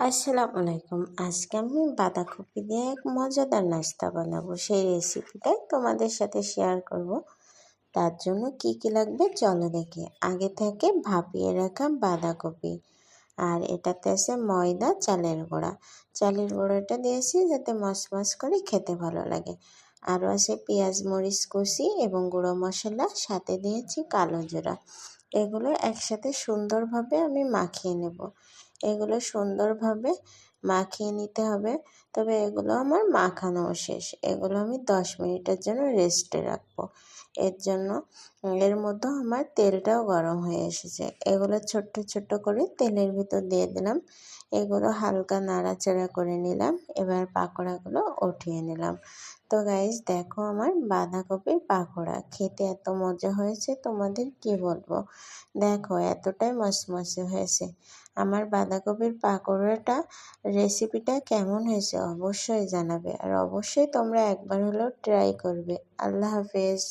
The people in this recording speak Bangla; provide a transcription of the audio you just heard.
আসসালামু আলাইকুম। আজকে আমি বাঁধাকপি দিয়ে এক মজাদার নাস্তা বানাবো। সেই রেসিপিটাই তোমাদের সাথে শেয়ার করব। তার জন্য কি কি লাগবে চলো দেখি। আগে থেকে ভাপিয়ে রাখা বাঁধাকপি, আর এটাতে আছে ময়দা, চালের গুঁড়া। চালের গুঁড়োটা দিয়েছি যাতে মচমচ করে খেতে ভালো লাগে। আরও আছে পেঁয়াজ, মরিচ কুচি এবং গুঁড়ো মশলা, সাথে দিয়েছি কালো জিরা। এগুলো একসাথে সুন্দরভাবে আমি মাখিয়ে নেব। এগুলো সুন্দরভাবে মাখিয়ে নিতে হবে। তবে এগুলো আমার মাখানোও শেষ। এগুলো আমি 10 মিনিটের জন্য রেস্টে রাখবো। এর মধ্যে আমার তেলটাও গরম হয়ে এসেছে। এগুলো ছোট্ট ছোট্ট করে তেলের ভিতর দিয়ে দিলাম। এগুলো হালকা নাড়াচাড়া করে নিলাম। এবার পাকোড়াগুলো উঠিয়ে নিলাম। তো গাইস দেখো, আমার বাঁধাকপির পাকোড়া খেতে এত মজা হয়েছে, তোমাদের কি বলবো। দেখো এতটাই মচমচে হয়েছে। আমার বাঁধাকপির পাকোড়াটা রেসিপিটা কেমন হয়েছে অবশ্যই জানাবে, আর অবশ্যই তোমরা একবার হলেও ট্রাই করবে। আল্লাহ হাফেজ।